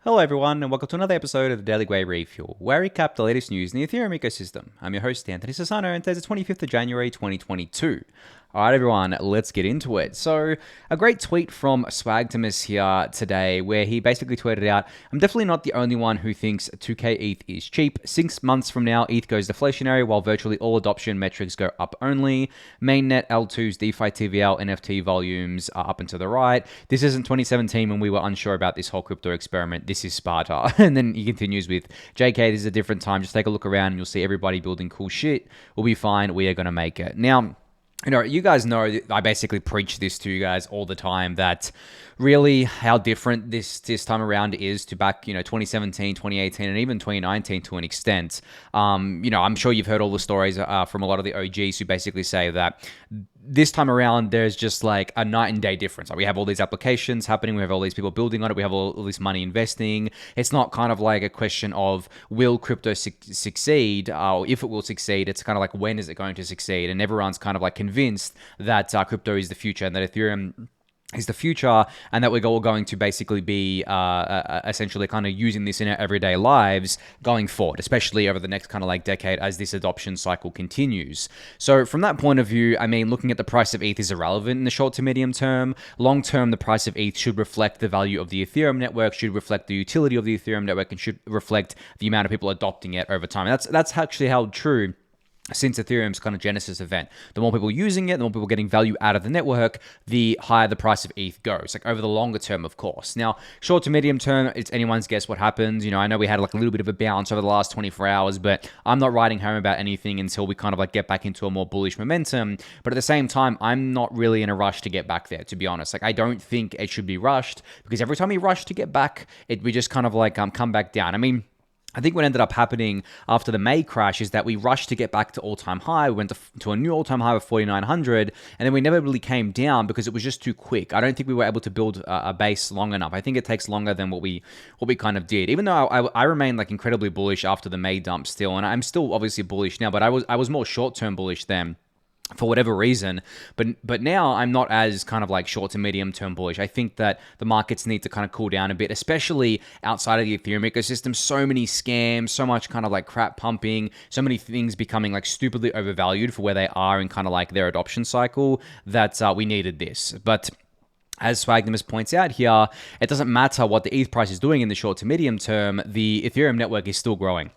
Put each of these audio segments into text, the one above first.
Hello everyone, and welcome to another episode of the Daily Gwei Refuel, where we recap the latest news in the Ethereum ecosystem. I'm your host, Anthony Sassano, and today's the 25th of January, 2022. Alright everyone, let's get into it. So, a great tweet from Swagtimus here today, where he basically tweeted out, I'm definitely not the only one who thinks 2k ETH is cheap. 6 months from now, ETH goes deflationary, while virtually all adoption metrics go up only. Mainnet, L2's DeFi TVL, NFT volumes are up and to the right. This isn't 2017 when we were unsure about this whole crypto experiment. This is Sparta. And then he continues with, JK, this is a different time. Just take a look around and you'll see everybody building cool shit. We'll be fine. We are going to make it. Now, you guys know I basically preach this to you guys all the time, that really how different this time around is to back, 2017, 2018, and even 2019 to an extent. I'm sure you've heard all the stories from a lot of the OGs who basically say that this time around, there's just like a night and day difference. Like we have all these applications happening. We have all these people building on it. We have all this money investing. It's not kind of like a question of will crypto succeed or if it will succeed. It's kind of like when is it going to succeed? And everyone's kind of like convinced that crypto is the future and that Ethereum is the future, and that we're all going to basically be essentially kind of using this in our everyday lives going forward, especially over the next kind of like decade as this adoption cycle continues. So from that point of view, I mean, looking at the price of ETH is irrelevant in the short to medium term. Long term, the price of ETH should reflect the value of the Ethereum network, should reflect the utility of the Ethereum network, and should reflect the amount of people adopting it over time. That's actually held true since Ethereum's kind of genesis event. The more people using it, the more people getting value out of the network, the higher the price of ETH goes, like over the longer term, of course. Now, short to medium term, it's anyone's guess what happens. I know we had like a little bit of a bounce over the last 24 hours, but I'm not writing home about anything until we kind of like get back into a more bullish momentum. But at the same time, I'm not really in a rush to get back there, to be honest. Like, I don't think it should be rushed, because every time we rush to get back, we just kind of like come back down. I mean, I think what ended up happening after the May crash is that we rushed to get back to all-time high. We went to a new all-time high of 4,900, and then we never really came down because it was just too quick. I don't think we were able to build a base long enough. I think it takes longer than what we kind of did. Even though I remain like incredibly bullish after the May dump still, and I'm still obviously bullish now, but I was more short-term bullish then, for whatever reason, but now I'm not as kind of like short to medium term bullish. I think that the markets need to kind of cool down a bit, especially outside of the Ethereum ecosystem. So many scams, so much kind of like crap pumping, so many things becoming like stupidly overvalued for where they are in kind of like their adoption cycle, that we needed this. But as Swagtimus points out here, it doesn't matter what the ETH price is doing in the short to medium term, the Ethereum network is still growing.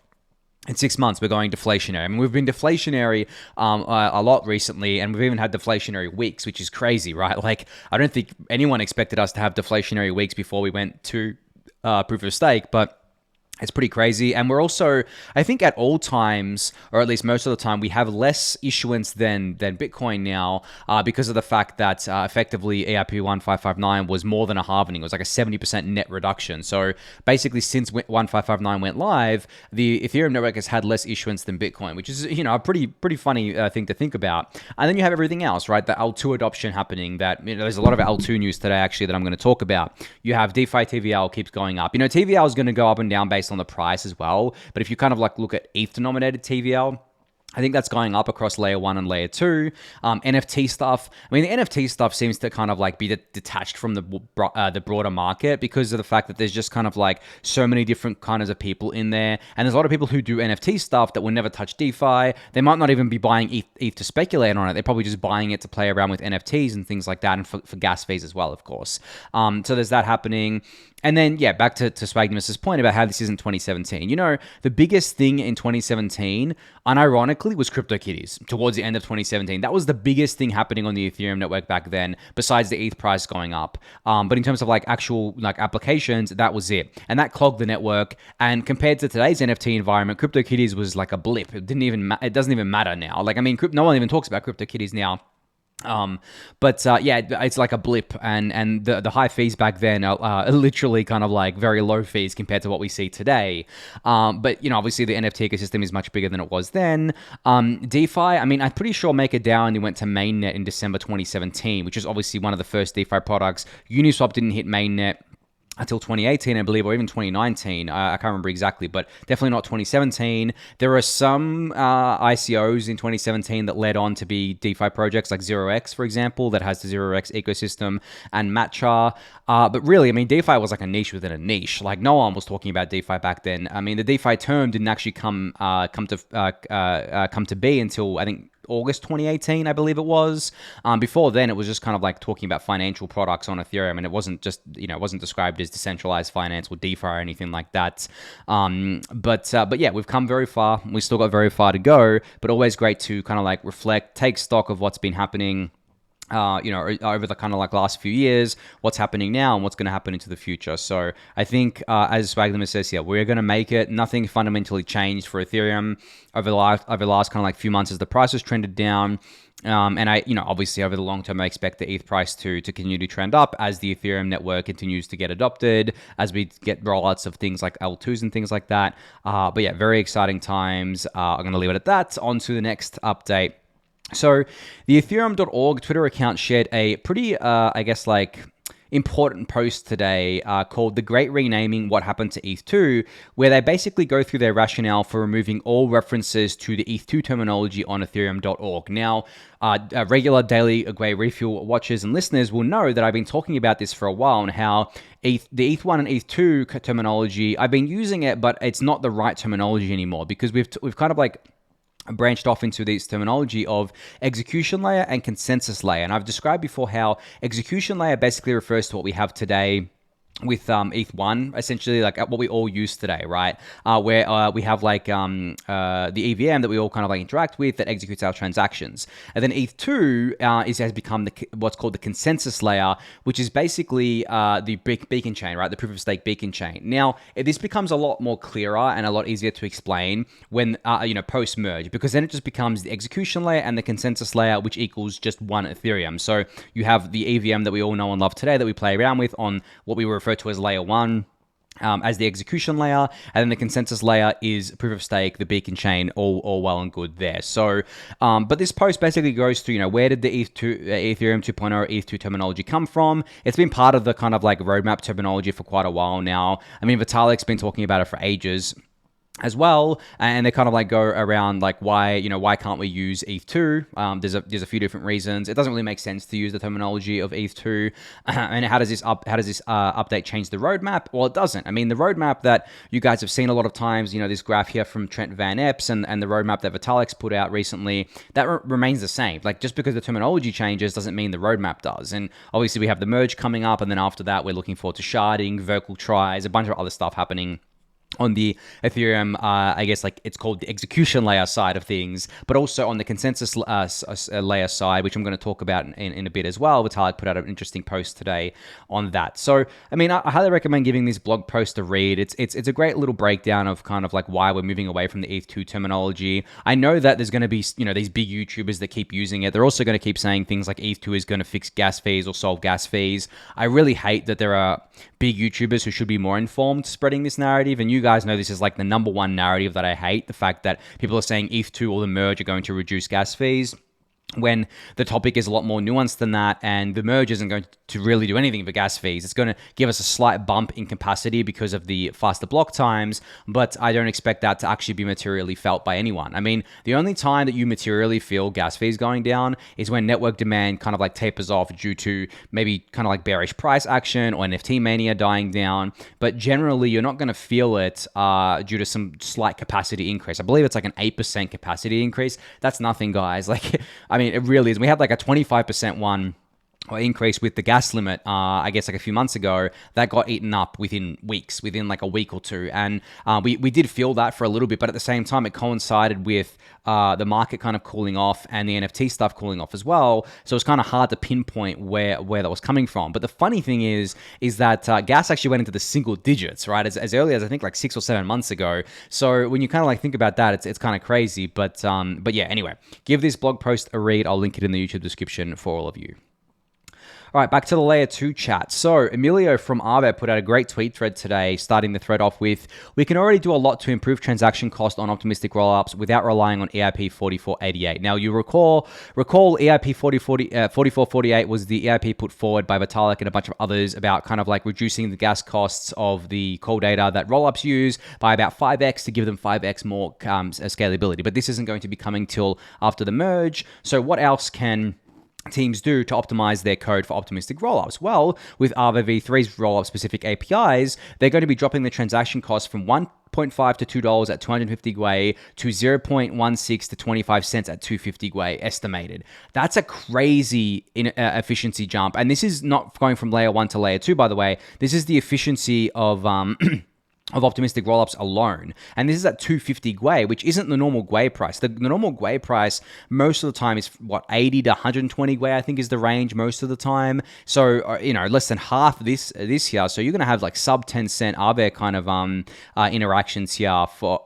In 6 months, we're going deflationary. I mean, we've been deflationary a lot recently, and we've even had deflationary weeks, which is crazy, right? Like, I don't think anyone expected us to have deflationary weeks before we went to proof of stake, but it's pretty crazy. And we're also, I think at all times, or at least most of the time, we have less issuance than Bitcoin now because of the fact that effectively EIP 1559 was more than a halvening. It was like a 70% net reduction. So basically, since 1559 went live, the Ethereum network has had less issuance than Bitcoin, which is, a pretty funny thing to think about. And then you have everything else, right? The L2 adoption happening, that, there's a lot of L2 news today, actually, that I'm going to talk about. You have DeFi TVL keeps going up. TVL is going to go up and down based on the price as well. But if you kind of like look at ETH denominated TVL, I think that's going up across layer 1 and layer 2. NFT stuff. I mean, the NFT stuff seems to kind of like be detached from the broader market because of the fact that there's just kind of like so many different kinds of people in there. And there's a lot of people who do NFT stuff that will never touch DeFi. They might not even be buying ETH to speculate on it. They're probably just buying it to play around with NFTs and things like that, and for gas fees as well, of course. So there's that happening. And then, yeah, back to Swagtimus' point about how this isn't 2017. The biggest thing in 2017, unironically, was CryptoKitties towards the end of 2017. That was the biggest thing happening on the Ethereum network back then, besides the ETH price going up. But in terms of like actual like applications, that was it. And that clogged the network. And compared to today's NFT environment, CryptoKitties was like a blip. It doesn't even matter now. Like, I mean, no one even talks about CryptoKitties now. Yeah, it's like a blip, and the high fees back then are literally kind of like very low fees compared to what we see today. But obviously the NFT ecosystem is much bigger than it was then. DeFi, I mean, I'm pretty sure MakerDAO only went to mainnet in December 2017, which is obviously one of the first DeFi products. Uniswap didn't hit mainnet until 2018, I believe, or even 2019. I can't remember exactly, but definitely not 2017. There are some ICOs in 2017 that led on to be DeFi projects like 0x, for example, that has the 0x ecosystem, and Matcha. But really, I mean, DeFi was like a niche within a niche. Like no one was talking about DeFi back then. I mean, the DeFi term didn't actually come to be until, I think, August 2018, I believe it was. Before then, it was just kind of like talking about financial products on Ethereum, and it wasn't just, it wasn't described as decentralized finance or DeFi or anything like that. But yeah, we've come very far. We still got very far to go, but always great to kind of like reflect, take stock of what's been happening over the kind of like last few years, what's happening now and what's going to happen into the future. So I think, as Swagtimus says here, we're going to make it. Nothing fundamentally changed for Ethereum over the last kind of like few months as the price has trended down. And obviously over the long term, I expect the ETH price to continue to trend up as the Ethereum network continues to get adopted, as we get rollouts of things like L2s and things like that. But yeah, very exciting times. I'm going to leave it at that. On to the next update. So the Ethereum.org Twitter account shared a pretty, important post today called The Great Renaming, What Happened to eth2, where they basically go through their rationale for removing all references to the eth2 terminology on Ethereum.org. Now, regular Daily Gwei Refuel watchers and listeners will know that I've been talking about this for a while and how the ETH1 and ETH2 terminology, I've been using it, but it's not the right terminology anymore because we've kind of like branched off into this terminology of execution layer and consensus layer. And I've described before how execution layer basically refers to what we have today with ETH1, essentially like what we all use today, right? Where we have like the EVM that we all kind of like interact with that executes our transactions. And then ETH2 has become what's called the consensus layer, which is basically the beacon chain, right? The proof of stake beacon chain. Now, this becomes a lot more clearer and a lot easier to explain when, post merge, because then it just becomes the execution layer and the consensus layer, which equals just one Ethereum. So you have the EVM that we all know and love today that we play around with on what we refer to as layer 1 as the execution layer, and then the consensus layer is proof of stake, the beacon chain, all well and good there. So, but this post basically goes through, where did the Ethereum 2.0 or ETH2 terminology come from? It's been part of the kind of like roadmap terminology for quite a while now. I mean, Vitalik's been talking about it for ages as well, and they kind of like go around like why can't we use ETH2? There's a few different reasons. It doesn't really make sense to use the terminology of ETH2. And how does this update change the roadmap? Well, it doesn't. I mean, the roadmap that you guys have seen a lot of times, this graph here from Trent Van Epps and the roadmap that Vitalik's put out recently, that remains the same. Like just because the terminology changes doesn't mean the roadmap does. And obviously we have the merge coming up, and then after that we're looking forward to sharding, Vocal tries, a bunch of other stuff happening on the Ethereum, like it's called the execution layer side of things, but also on the consensus layer side, which I'm going to talk about in a bit as well. Vitalik put out an interesting post today on that. So, I mean, I highly recommend giving this blog post a read. It's a great little breakdown of kind of like why we're moving away from the ETH2 terminology. I know that there's going to be, these big YouTubers that keep using it. They're also going to keep saying things like ETH2 is going to fix gas fees or solve gas fees. I really hate that there are big YouTubers who should be more informed spreading this narrative, and you guys know this is like the number one narrative that I hate, the fact that people are saying ETH2 or the merge are going to reduce gas fees, when the topic is a lot more nuanced than that, and the merge isn't going to really do anything for gas fees. It's going to give us a slight bump in capacity because of the faster block times, but I don't expect that to actually be materially felt by anyone. I mean, the only time that you materially feel gas fees going down is when network demand kind of like tapers off due to maybe kind of like bearish price action or NFT mania dying down, but generally you're not going to feel it due to some slight capacity increase. I believe it's like an 8% capacity increase. That's nothing, guys. Like, I mean, it really is. We had like a 25% one or increase with the gas limit, like a few months ago, that got eaten up within weeks, within like a week or two. And we did feel that for a little bit, but at the same time, it coincided with the market kind of cooling off and the NFT stuff cooling off as well. So it's kind of hard to pinpoint where that was coming from. But the funny thing is that gas actually went into the single digits, right? As early as I think like 6 or 7 months ago. So when you kind of like think about that, it's kind of crazy. But yeah, anyway, give this blog post a read. I'll link it in the YouTube description for all of you. All right, back to the layer 2 chat. So Emilio from Aave put out a great tweet thread today, starting the thread off with, we can already do a lot to improve transaction cost on optimistic rollups without relying on EIP 4488. Now, you recall EIP 4448 was the EIP put forward by Vitalik and a bunch of others about kind of like reducing the gas costs of the call data that rollups use by about 5x to give them 5x more scalability. But this isn't going to be coming till after the merge. So what else can teams do to optimize their code for optimistic rollups? Well, with Aave v3's rollup specific APIs, they're going to be dropping the transaction cost from $1.5 to $2 at 250 Gwei to 0.16 to 25 cents at 250 Gwei estimated. That's a crazy efficiency jump. And this is not going from layer 1 to layer 2, by the way. This is the efficiency of of optimistic rollups alone. And this is at 250 Gwei, which isn't the normal Gwei price. The normal Gwei price most of the time is, 80 to 120 Gwei, I think is the range most of the time. So, less than half this here. So you're going to have like sub 10 cent Aave kind of interactions here for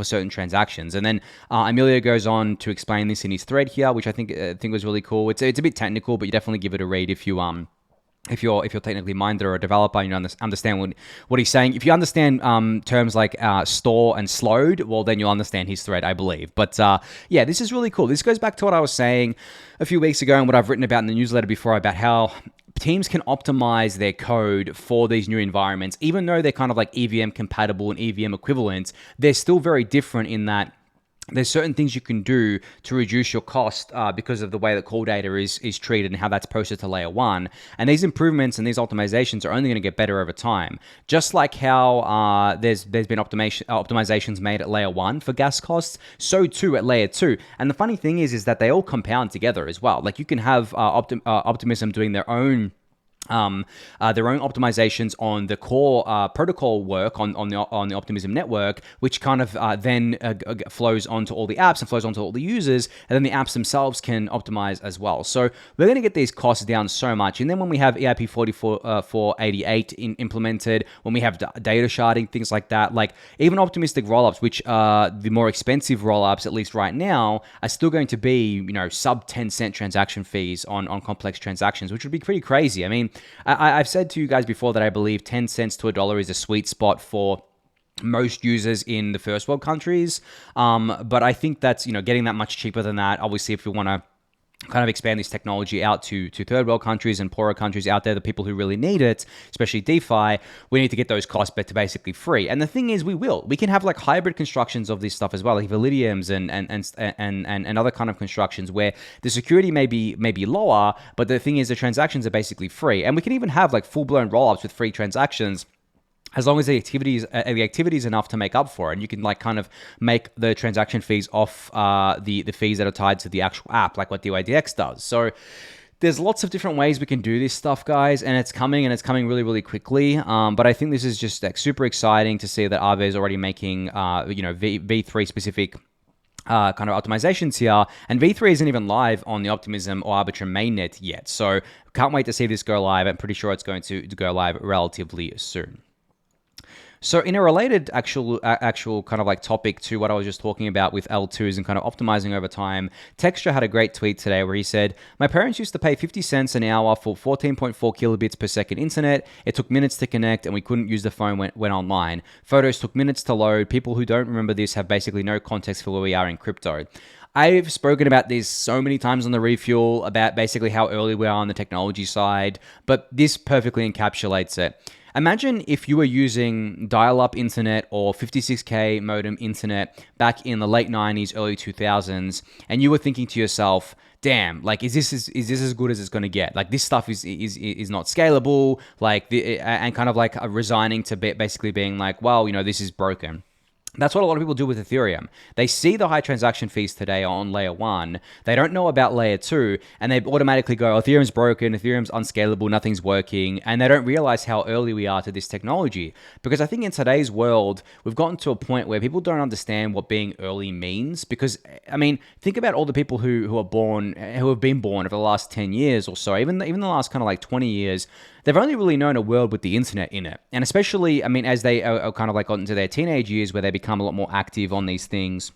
certain transactions. And then Emilio goes on to explain this in his thread here, which I think was really cool. It's a bit technical, but you definitely give it a read if you're technically minded or a developer, you understand what he's saying. If you understand terms like store and slowed, well, then you'll understand his thread, I believe. But yeah, this is really cool. This goes back to what I was saying a few weeks ago and what I've written about in the newsletter before about how teams can optimize their code for these new environments. Even though they're kind of like EVM compatible and EVM equivalent, they're still very different in that there's certain things you can do to reduce your cost because of the way that call data is treated and how that's posted to layer 1. And these improvements and these optimizations are only going to get better over time. Just like how there's been optimizations made at layer 1 for gas costs, so too at layer 2. And the funny thing is that they all compound together as well. Like you can have Optimism doing their own optimizations on the core protocol work on the Optimism network, which kind of then flows onto all the apps and flows onto all the users, and then the apps themselves can optimize as well. So we're going to get these costs down so much. And then when we have EIP 4488 implemented, when we have data sharding, things like that, like even optimistic rollups, which are the more expensive rollups, at least right now, are still going to be, sub 10 cent transaction fees on complex transactions, which would be pretty crazy. I mean, I've said to you guys before that I believe 10 cents to $1 is a sweet spot for most users in the first world countries. But I think that's, getting that much cheaper than that. Obviously, if we want to kind of expand this technology out to third world countries and poorer countries out there, the people who really need it, especially DeFi, we need to get those costs back to basically free. And the thing is, we can have like hybrid constructions of this stuff as well, like Validiums and other kind of constructions where the security may be lower, but the thing is the transactions are basically free. And we can even have like full-blown rollups with free transactions, as long as the activity is enough to make up for it. And you can like kind of make the transaction fees off the fees that are tied to the actual app, like what DYDX does. So there's lots of different ways we can do this stuff, guys, and it's coming really, really quickly. But I think this is just like super exciting to see that Aave is already making V3 specific kind of optimizations here, and V3 isn't even live on the Optimism or Arbitrum mainnet yet. So can't wait to see this go live. I'm pretty sure it's going to go live relatively soon. So in a related actual kind of like topic to what I was just talking about with L2s and kind of optimizing over time, Texture had a great tweet today where he said, my parents used to pay 50 cents an hour for 14.4 kilobits per second internet. It took minutes to connect and we couldn't use the phone when online. Photos took minutes to load. People who don't remember this have basically no context for where we are in crypto. I've spoken about this so many times on the Refuel about basically how early we are on the technology side, but this perfectly encapsulates it. Imagine if you were using dial-up internet or 56K modem internet back in the late 90s, early 2000s, and you were thinking to yourself, damn, like, is this as good as it's going to get? Like, this stuff is not scalable, like, and kind of like resigning to basically being like, well, this is broken. That's what a lot of people do with Ethereum. They see the high transaction fees today on layer 1. They don't know about layer 2, and they automatically go, oh, Ethereum's broken, Ethereum's unscalable, nothing's working, and they don't realize how early we are to this technology. Because I think in today's world, we've gotten to a point where people don't understand what being early means. Because, I mean, think about all the people who have been born over the last 10 years or so, even the last kind of like 20 years. They've only really known a world with the internet in it. And especially, I mean, as they are kind of like got into their teenage years where they become a lot more active on these things,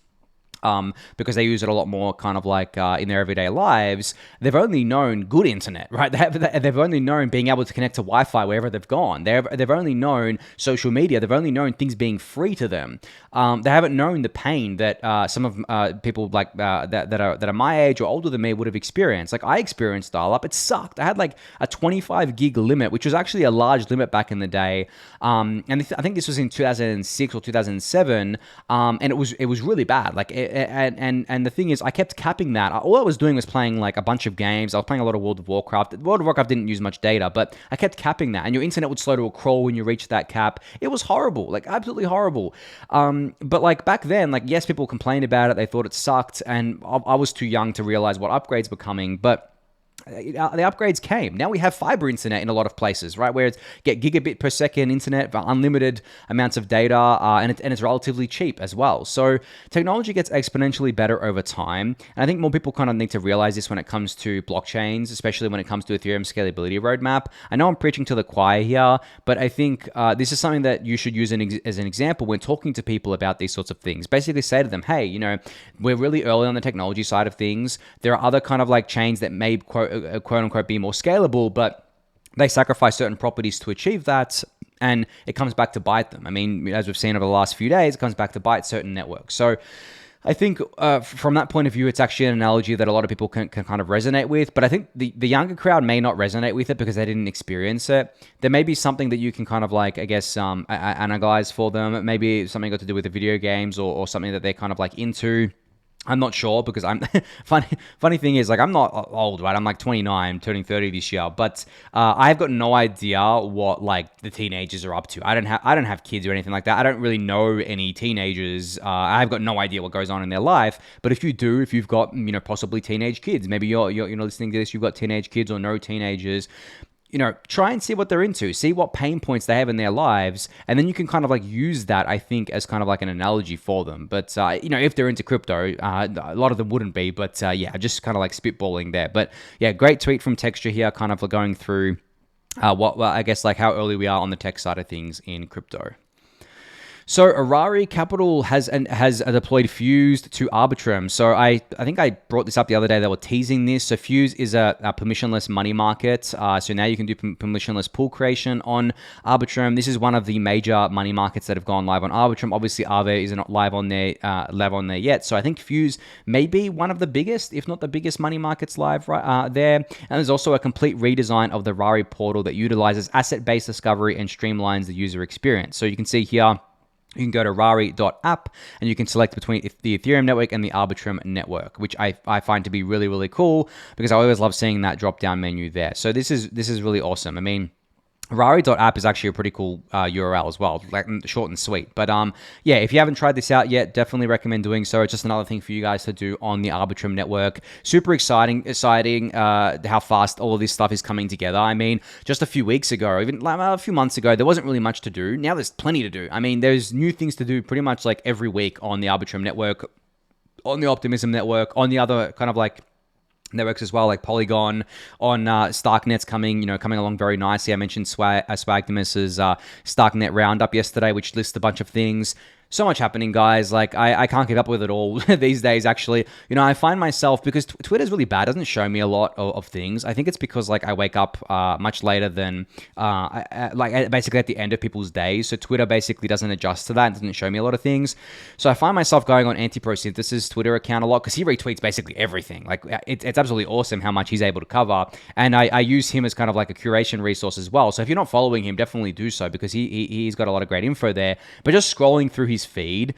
because they use it a lot more kind of like in their everyday lives. They've only known good internet, right? They've only known being able to connect to Wi-Fi wherever they've gone. They've only known social media. They've only known things being free to them. They haven't known the pain that some of people like that are my age or older than me would have experienced. Like I experienced dial-up. It sucked. I had like a 25 gig limit, which was actually a large limit back in the day. And I think this was in 2006 or 2007. And it was really bad. Like and the thing is, I kept capping that. All I was doing was playing like a bunch of games. I was playing a lot of World of Warcraft. World of Warcraft didn't use much data, but I kept capping that. And your internet would slow to a crawl when you reached that cap. It was horrible, like absolutely horrible. But like back then, like yes, people complained about it. They thought it sucked, and I was too young to realize what upgrades were coming, but the upgrades came. Now we have fiber internet in a lot of places, right? Where it's get gigabit per second internet for unlimited amounts of data, and it's relatively cheap as well. So technology gets exponentially better over time. And I think more people kind of need to realize this when it comes to blockchains, especially when it comes to Ethereum scalability roadmap. I know I'm preaching to the choir here, but I think this is something that you should use as an example when talking to people about these sorts of things. Basically say to them, hey, you know, we're really early on the technology side of things. There are other kind of like chains that may quote unquote be more scalable, but they sacrifice certain properties to achieve that, and it comes back to bite them. I mean, as we've seen over the last few days, it comes back to bite certain networks. So I think from that point of view, it's actually an analogy that a lot of people can kind of resonate with, but I think the younger crowd may not resonate with it because they didn't experience it. There may be something that you can kind of like, I guess, analyze for them. Maybe something got to do with the video games or something that they're kind of like into. I'm not sure because I'm funny thing is, like, I'm not old, right? I'm like 29, turning 30 this year, but I've got no idea what like the teenagers are up to. I don't have kids or anything like that. I don't really know any teenagers. I've got no idea what goes on in their life. But if you do, if you've got, you know, possibly teenage kids, maybe you're listening to this, you've got teenage kids or no teenagers, you know, try and see what they're into, see what pain points they have in their lives, and then you can kind of like use that, I think, as kind of like an analogy for them. But, you know, if they're into crypto, a lot of them wouldn't be, but yeah, just kind of like spitballing there. But yeah, great tweet from Texture here, kind of going through I guess like how early we are on the tech side of things in crypto. So Rari Capital has deployed Fuse to Arbitrum. So I think I brought this up the other day. They were teasing this. So Fuse is a permissionless money market. So now you can do permissionless pool creation on Arbitrum. This is one of the major money markets that have gone live on Arbitrum. Obviously, Aave isn't live on there yet. So I think Fuse may be one of the biggest, if not the biggest, money markets live right there. And there's also a complete redesign of the Rari portal that utilizes asset-based discovery and streamlines the user experience. So you can see here, you can go to rari.app and you can select between the Ethereum network and the Arbitrum network, which I find to be really, really cool because I always love seeing that drop-down menu there. So this is really awesome. I mean, Rari.app is actually a pretty cool URL as well, like short and sweet. But yeah, if you haven't tried this out yet, definitely recommend doing so. It's just another thing for you guys to do on the Arbitrum network. Super exciting how fast all of this stuff is coming together. I mean, just a few weeks ago, even like a few months ago, there wasn't really much to do. Now there's plenty to do. I mean, there's new things to do pretty much like every week on the Arbitrum network, on the Optimism network, on the other kind of like networks as well, like Polygon, on Starknet's coming along very nicely. I mentioned Swagtimus's Starknet roundup yesterday, which lists a bunch of things. So much happening, guys. Like, I can't keep up with it all these days, actually. You know, I find myself, because Twitter's really bad, doesn't show me a lot of things. I think it's because, like, I wake up much later than, basically at the end of people's days. So Twitter basically doesn't adjust to that and doesn't show me a lot of things. So I find myself going on Anti-Prosynthesis Twitter account a lot because he retweets basically everything. Like, it's absolutely awesome how much he's able to cover. And I use him as kind of like a curation resource as well. So if you're not following him, definitely do so because he's got a lot of great info there. But just scrolling through his feed,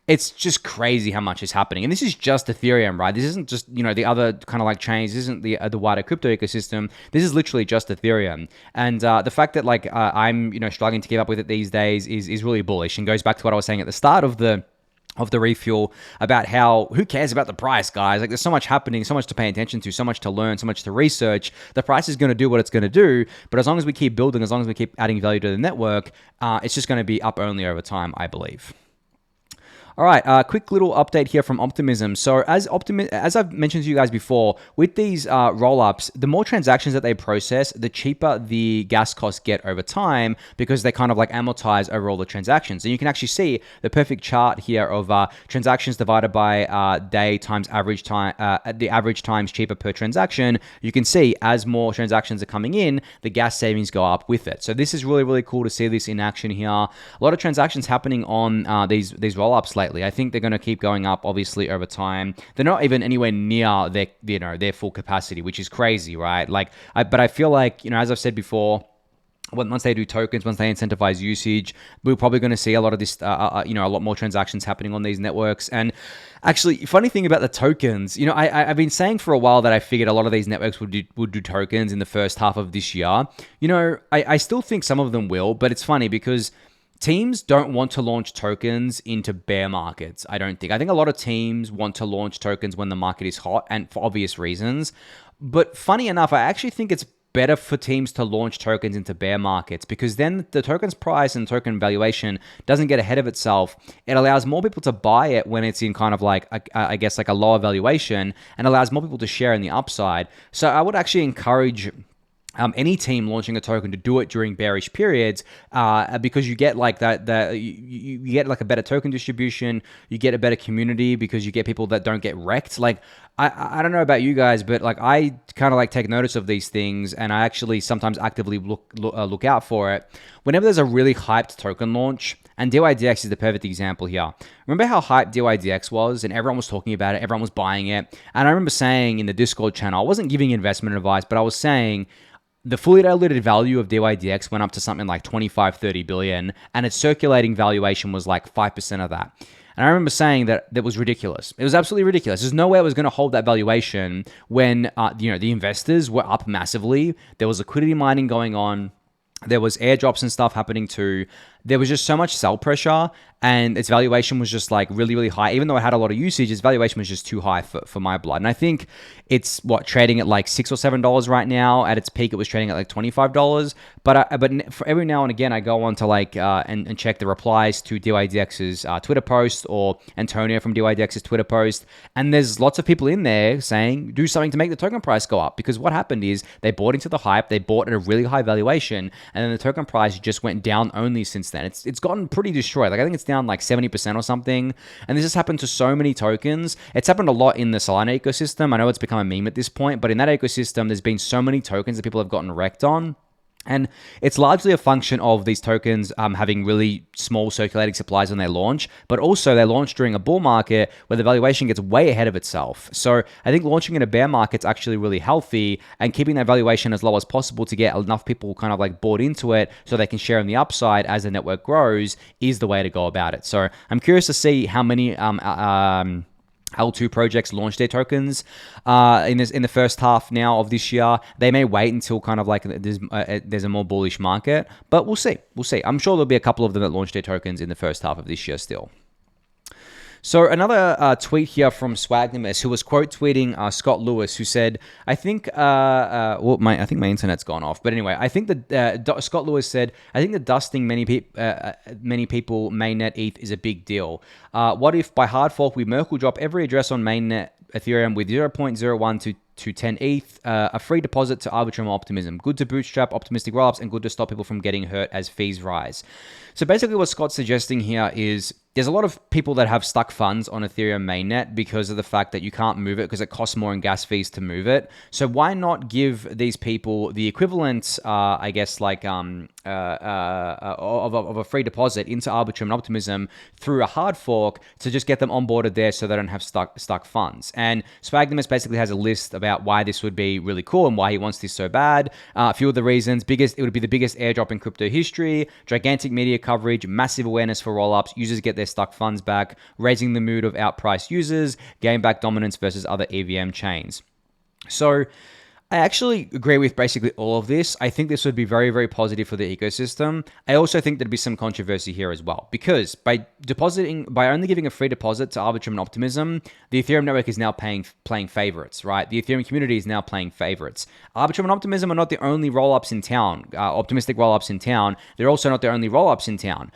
it's just crazy how much is happening. And this is just Ethereum, right? This isn't just, you know, the other kind of like chains. This isn't the wider crypto ecosystem. This is literally just Ethereum. And the fact that like I'm, you know, struggling to keep up with it these days is really bullish and goes back to what I was saying at the start of the refuel about how, who cares about the price, guys? Like, there's so much happening, so much to pay attention to, so much to learn, so much to research. The price is going to do what it's going to do, but as long as we keep building, as long as we keep adding value to the network, it's just going to be up only over time, I believe. All right, quick little update here from Optimism. So as I've mentioned to you guys before, with these roll-ups, the more transactions that they process, the cheaper the gas costs get over time because they kind of like amortize over all the transactions. And you can actually see the perfect chart here of transactions divided by day times average time, the average times cheaper per transaction. You can see as more transactions are coming in, the gas savings go up with it. So this is really, really cool to see this in action here. A lot of transactions happening on these roll-ups lately. I think they're going to keep going up, obviously, over time. They're not even anywhere near their full capacity, which is crazy, right? But I feel like, as I've said before, once they do tokens, once they incentivize usage, we're probably going to see a lot of this, a lot more transactions happening on these networks. And actually, funny thing about the tokens, I've been saying for a while that I figured a lot of these networks would do tokens in the first half of this year. I still think some of them will, but it's funny because teams don't want to launch tokens into bear markets, I don't think. I think a lot of teams want to launch tokens when the market is hot and for obvious reasons. But funny enough, I actually think it's better for teams to launch tokens into bear markets because then the token's price and token valuation doesn't get ahead of itself. It allows more people to buy it when it's in kind of like, a lower valuation and allows more people to share in the upside. So I would actually encourage any team launching a token to do it during bearish periods because you get like that you get like a better token distribution, you get a better community because you get people that don't get wrecked. Like I don't know about you guys, but like I kind of like take notice of these things and I actually sometimes actively look out for it whenever there's a really hyped token launch. And DYDX is the perfect example here. Remember how hyped DYDX was and everyone was talking about it, everyone was buying it. And I remember saying in the Discord channel, I wasn't giving investment advice, but I was saying the fully diluted value of DYDX went up to something like 25, 30 billion, and its circulating valuation was like 5% of that. And I remember saying that was ridiculous. It was absolutely ridiculous. There's no way it was going to hold that valuation when the investors were up massively. There was liquidity mining going on. There was airdrops and stuff happening too. There was just so much sell pressure and its valuation was just like really, really high. Even though it had a lot of usage, its valuation was just too high for my blood. And I think it's trading at like $6 or $7 right now. At its peak, it was trading at like $25. But for every now and again, I go on to and check the replies to DYDX's Twitter post or Antonio from DYDX's Twitter post. And there's lots of people in there saying, do something to make the token price go up. Because what happened is they bought into the hype. They bought at a really high valuation. And then the token price just went down only since then. It's gotten pretty destroyed. Like I think it's down like 70% or something. And this has happened to so many tokens. It's happened a lot in the Solana ecosystem. I know it's become a meme at this point, but in that ecosystem, there's been so many tokens that people have gotten wrecked on. And it's largely a function of these tokens having really small circulating supplies when they launch, but also they launch during a bull market where the valuation gets way ahead of itself. So I think launching in a bear market is actually really healthy, and keeping that valuation as low as possible to get enough people kind of like bought into it so they can share in the upside as the network grows is the way to go about it. So I'm curious to see how many L2 projects launch their tokens in the first half now of this year. They may wait until kind of like there's a more bullish market, but we'll see. I'm sure there'll be a couple of them that launch their tokens in the first half of this year still. So another tweet here from Swagtimus, who was quote tweeting Scott Lewis, who said, I think my internet's gone off, but anyway, I think that Scott Lewis said, I think that dusting many people mainnet ETH is a big deal. What if by hard fork we Merkle drop every address on mainnet Ethereum with 0.01 to 10 ETH, a free deposit to Arbitrum Optimism. Good to bootstrap optimistic rollups and good to stop people from getting hurt as fees rise. So basically what Scott's suggesting here is there's a lot of people that have stuck funds on Ethereum mainnet because of the fact that you can't move it because it costs more in gas fees to move it. So why not give these people the equivalent, of a free deposit into Arbitrum and Optimism through a hard fork to just get them onboarded there so they don't have stuck funds. And Swagtimus basically has a list about why this would be really cool and why he wants this so bad. A few of the reasons: it would be the biggest airdrop in crypto history, gigantic media coverage, massive awareness for rollups, users get their stuck funds back, raising the mood of outpriced users, gain back dominance versus other EVM chains. So I actually agree with basically all of this. I think this would be very, very positive for the ecosystem. I also think there'd be some controversy here as well, because by only giving a free deposit to Arbitrum and Optimism, the Ethereum network is now playing favorites, right? The Ethereum community is now playing favorites. Arbitrum and Optimism are not the only rollups in town, optimistic rollups in town. They're also not the only rollups in town.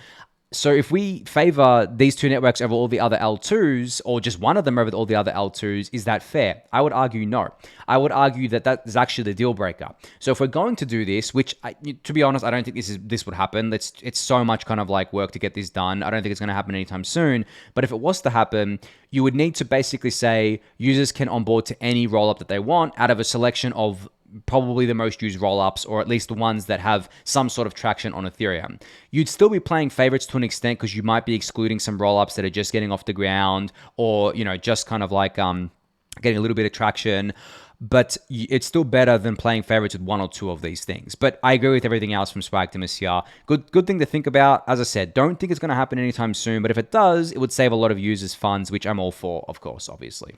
So if we favor these two networks over all the other L2s, or just one of them over all the other L2s, is that fair? I would argue no. I would argue that that is actually the deal breaker. So if we're going to do this, which to be honest, I don't think this would happen. It's so much kind of like work to get this done. I don't think it's going to happen anytime soon. But if it was to happen, you would need to basically say users can onboard to any rollup that they want out of a selection of probably the most used rollups, or at least the ones that have some sort of traction on Ethereum. You'd still be playing favorites to an extent because you might be excluding some rollups that are just getting off the ground, or just kind of like getting a little bit of traction. But it's still better than playing favorites with one or two of these things. But I agree with everything else from Swagtimus here. Good thing to think about. As I said, don't think it's going to happen anytime soon. But if it does, it would save a lot of users' funds, which I'm all for, of course, obviously.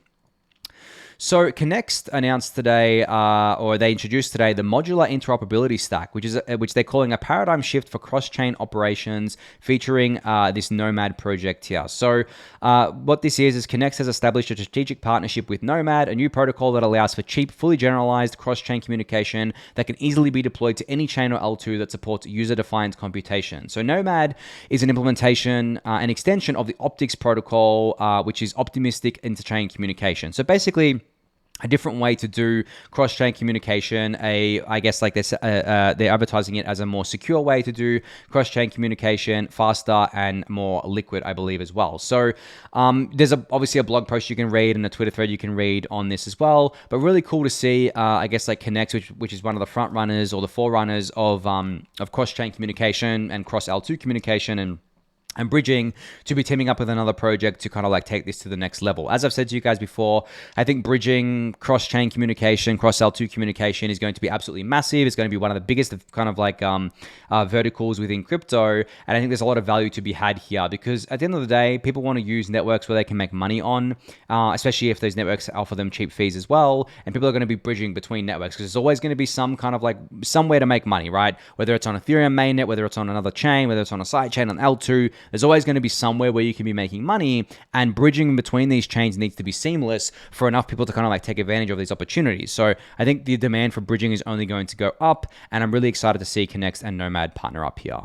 So Connext announced today, or they introduced today, the modular interoperability stack, which they're calling a paradigm shift for cross-chain operations, featuring this Nomad project here. So what this is Connext has established a strategic partnership with Nomad, a new protocol that allows for cheap, fully generalized cross-chain communication that can easily be deployed to any chain or L2 that supports user-defined computation. So Nomad is an implementation, an extension of the Optics protocol, which is optimistic interchain communication. So basically, a different way to do cross-chain communication. I guess like they're advertising it as a more secure way to do cross-chain communication, faster and more liquid, I believe, as well. So there's obviously a blog post you can read and a Twitter thread you can read on this as well. But really cool to see, I guess, like Connext, which is one of the front runners or the forerunners of cross-chain communication and cross-L2 communication and bridging, to be teaming up with another project to kind of like take this to the next level. As I've said to you guys before, I think bridging, cross-chain communication, cross-L2 communication is going to be absolutely massive. It's going to be one of the biggest of kind of like verticals within crypto. And I think there's a lot of value to be had here because at the end of the day, people want to use networks where they can make money on, especially if those networks offer them cheap fees as well. And people are going to be bridging between networks because there's always going to be some kind of like somewhere to make money, right? Whether it's on Ethereum mainnet, whether it's on another chain, whether it's on a side chain on L2, there's always going to be somewhere where you can be making money, and bridging between these chains needs to be seamless for enough people to kind of like take advantage of these opportunities. So I think the demand for bridging is only going to go up, and I'm really excited to see Connext and Nomad partner up here.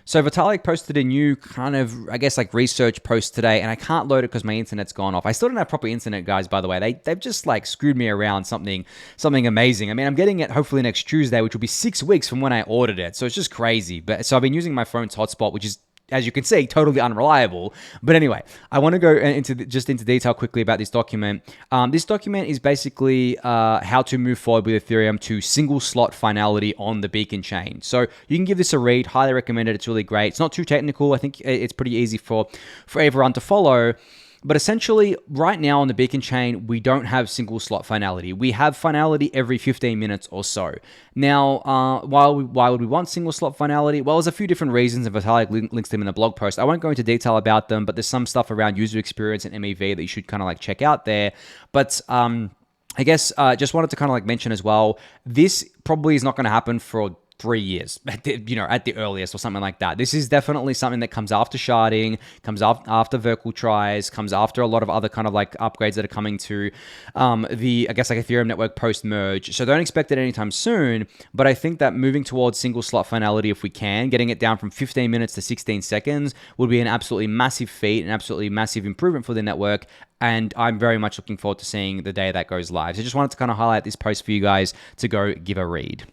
So Vitalik posted a new kind of, I guess, like research post today, and I can't load it because my internet's gone off. I still don't have proper internet, guys, by the way. They've just like screwed me around something amazing. I mean, I'm getting it hopefully next Tuesday, which will be 6 weeks from when I ordered it. So it's just crazy. But so I've been using my phone's hotspot, which is, as you can see, totally unreliable. But anyway, I want to go into detail quickly about this document. This document is basically how to move forward with Ethereum to single slot finality on the Beacon chain. So you can give this a read. Highly recommend it. It's really great. It's not too technical. I think it's pretty easy for everyone to follow. But essentially, right now on the Beacon chain, we don't have single slot finality. We have finality every 15 minutes or so. Now, why would we want single slot finality? Well, there's a few different reasons, and Vitalik links them in the blog post. I won't go into detail about them, but there's some stuff around user experience and MEV that you should kind of like check out there. But I guess just wanted to kind of like mention as well, this probably is not going to happen for 3 years, at the earliest, or something like that. This is definitely something that comes after sharding, comes after Verkle tries, comes after a lot of other kind of like upgrades that are coming to the, I guess, like Ethereum network post-merge. So don't expect it anytime soon, but I think that moving towards single slot finality, if we can, getting it down from 15 minutes to 16 seconds would be an absolutely massive feat, an absolutely massive improvement for the network. And I'm very much looking forward to seeing the day that goes live. So just wanted to kind of highlight this post for you guys to go give a read.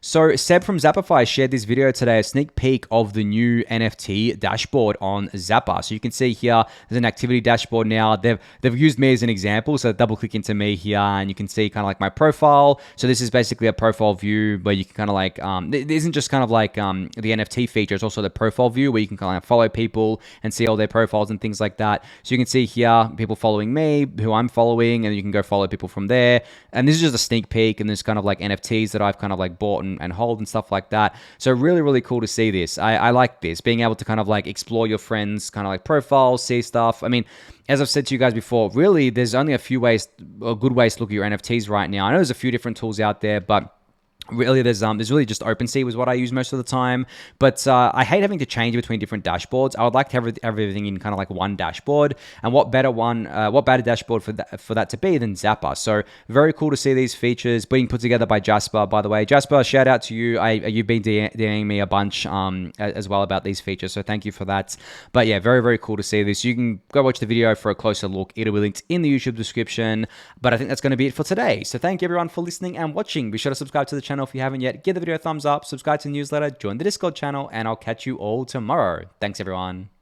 So Seb from Zapper shared this video today, a sneak peek of the new NFT dashboard on Zapper. So you can see here, there's an activity dashboard now. They've used me as an example. So double click into me here and you can see kind of like my profile. So this is basically a profile view where you can kind of like, it isn't just kind of like the NFT feature. It's also the profile view where you can kind of follow people and see all their profiles and things like that. So you can see here, people following me, who I'm following, and you can go follow people from there. And this is just a sneak peek, and there's kind of like NFTs that I've kind of like bought and hold and stuff like that. So really, really cool to see this. I like this, being able to kind of like explore your friends' kind of like profiles, see stuff. I mean, as I've said to you guys before, really, there's only a few ways, or good ways to look at your NFTs right now. I know there's a few different tools out there, but Really, there's really just OpenSea was what I use most of the time, but I hate having to change between different dashboards. I would like to have everything in kind of like one dashboard, and what better dashboard for that to be than Zapper? So very cool to see these features being put together by Jasper. By the way, Jasper, shout out to you. You've been DMing me a bunch as well about these features, so thank you for that. But yeah, very cool to see this. You can go watch the video for a closer look. It'll be linked in the YouTube description. But I think that's going to be it for today. So thank you everyone for listening and watching. Be sure to subscribe to the channel if you haven't yet. Give the video a thumbs up, subscribe to the newsletter, join the Discord channel, and I'll catch you all tomorrow. Thanks everyone.